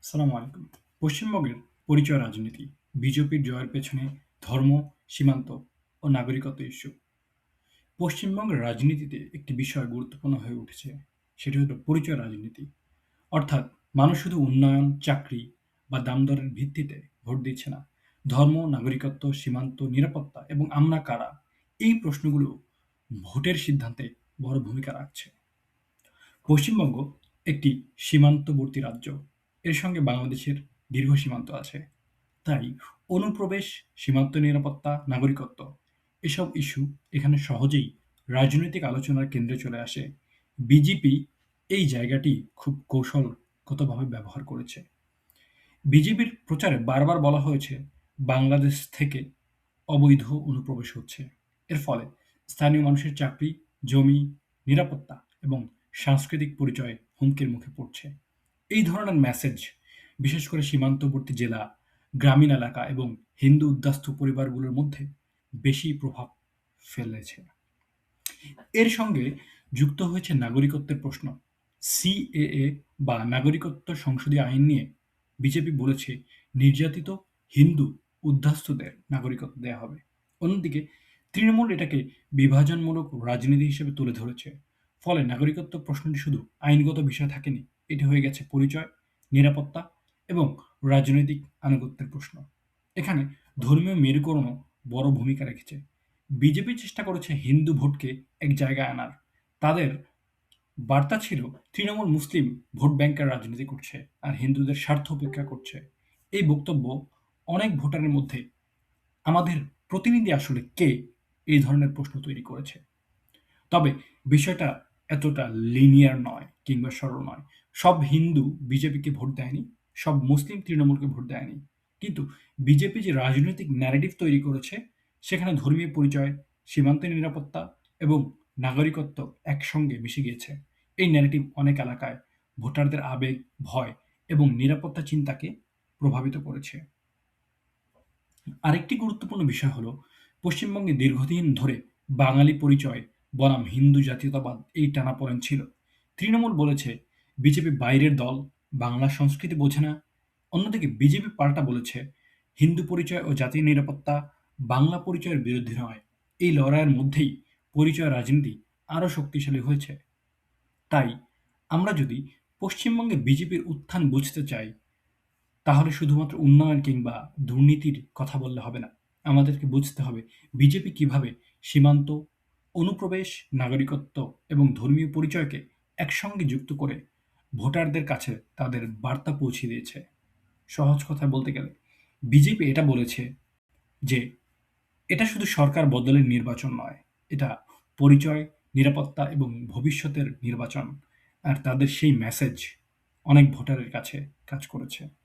আসসালামু আলাইকুম। পশ্চিমবঙ্গের পরিচয় রাজনীতি, বিজেপির জয়ের পেছনে ধর্ম, সীমান্ত ও নাগরিকত্ব ইস্যু। পশ্চিমবঙ্গের রাজনীতিতে একটি বিষয় গুরুত্বপূর্ণ হয়ে উঠেছে, সেটি হলো পরিচয় রাজনীতি। অর্থাৎ মানুষ শুধু উন্নয়ন, চাকরি বা দাম-দরের ভিত্তিতে ভোট দিচ্ছে না। ধর্ম, নাগরিকত্ব, সীমান্ত, নিরাপত্তা এবং আমরা কারা, এই প্রশ্নগুলো ভোটের সিদ্ধান্তে বড় ভূমিকা রাখছে। পশ্চিমবঙ্গ একটি সীমান্তবর্তী রাজ্য। এর সঙ্গে বাংলাদেশের দীর্ঘ সীমান্ত আছে। তাই অনুপ্রবেশ, সীমান্ত নিরাপত্তা, নাগরিকত্ব এসব ইস্যু এখানে সহজেই রাজনৈতিক আলোচনার কেন্দ্রে চলে আসে। বিজেপি এই জায়গাটি খুব কৌশলগতভাবে ব্যবহার করেছে। বিজেপির প্রচারে বারবার বলা হয়েছে বাংলাদেশ থেকে অবৈধ অনুপ্রবেশ হচ্ছে। এর ফলে স্থানীয় মানুষের চাকরি, জমি, নিরাপত্তা এবং সাংস্কৃতিক পরিচয় হুমকির মুখে পড়ছে। এই ধরনের মেসেজ বিশেষ করে সীমান্তবর্তী জেলা, গ্রামীণ এলাকা এবং হিন্দু উদ্বাস্তু পরিবারগুলোর মধ্যে বেশি প্রভাব ফেলেছে। এর সঙ্গে যুক্ত হয়েছে নাগরিকত্বের প্রশ্ন। সিএএ বা নাগরিকত্ব সংশোধনী আইন নিয়ে বিজেপি বলেছে নির্যাতিত হিন্দু উদ্বাস্তুদের নাগরিকত্ব দেয়া হবে। অন্যদিকে তৃণমূল এটাকে বিভাজনমূলক রাজনীতি হিসেবে তুলে ধরেছে। ফলে নাগরিকত্ব প্রশ্নটি শুধু আইনগত বিষয় থাকেনি, এটি হয়ে গেছে পরিচয়, নিরাপত্তা এবং রাজনৈতিক আনুগত্যের প্রশ্ন। এখানে ধর্মীয় মেরুকরণও বড় ভূমিকা রেখেছে। বিজেপি চেষ্টা করেছে হিন্দু ভোটকে এক জায়গায় আনার। তাদের বার্তা ছিল তৃণমূল মুসলিম ভোট ব্যাংকের রাজনীতি করছে আর হিন্দুদের স্বার্থ উপেক্ষা করছে। এই বক্তব্য অনেক ভোটারের মধ্যে আমাদের প্রতিনিধি আসলে কে, এই ধরনের প্রশ্ন তৈরি করেছে। তবে বিষয়টা এতটা লিনিয়ার নয় কিংবা সরল নয়। সব হিন্দু বিজেপিকে ভোট দেয়নি, সব মুসলিম তৃণমূলকে ভোট দেয়নি। কিন্তু বিজেপি যে রাজনৈতিক ন্যারেটিভ তৈরি করেছে, সেখানে ধর্মীয় পরিচয়, সীমান্তের নিরাপত্তা এবং নাগরিকত্ব একসঙ্গে মিশে গিয়েছে। এই ন্যারেটিভ অনেক এলাকায় ভোটারদের আবেগ, ভয় এবং নিরাপত্তা চিন্তাকে প্রভাবিত করেছে। আরেকটি গুরুত্বপূর্ণ বিষয় হলো পশ্চিমবঙ্গে দীর্ঘদিন ধরে বাঙালি পরিচয় বনাম হিন্দু জাতীয়তাবাদ এই টানাপোড়েন ছিল। তৃণমূল বলেছে বিজেপি বাইরের দল, বাংলা সংস্কৃতি বোঝে না। অন্যদিকে বিজেপি পাল্টা বলেছে হিন্দু পরিচয় ও জাতীয় নিরাপত্তা বাংলা পরিচয়ের বিরুদ্ধে নয়। এই লড়াইয়ের মধ্যেই পরিচয় রাজনীতি আরও শক্তিশালী হয়েছে। তাই আমরা যদি পশ্চিমবঙ্গে বিজেপির উত্থান বুঝতে চাই, তাহলে শুধুমাত্র উন্নয়ন কিংবা দুর্নীতির কথা বললে হবে না। আমাদেরকে বুঝতে হবে বিজেপি কিভাবে সীমান্ত, অনুপ্রবেশ, নাগরিকত্ব এবং ধর্মীয় পরিচয়কে একসঙ্গে যুক্ত করে ভোটারদের কাছে তাদের বার্তা পৌঁছে দিয়েছে। সহজ কথায় বলতে গেলে বিজেপি এটা বলেছে যে এটা শুধু সরকার বদলের নির্বাচন নয়, এটা পরিচয়, নিরাপত্তা এবং ভবিষ্যতের নির্বাচন। আর তাদের সেই মেসেজ অনেক ভোটারের কাছে কাজ করেছে।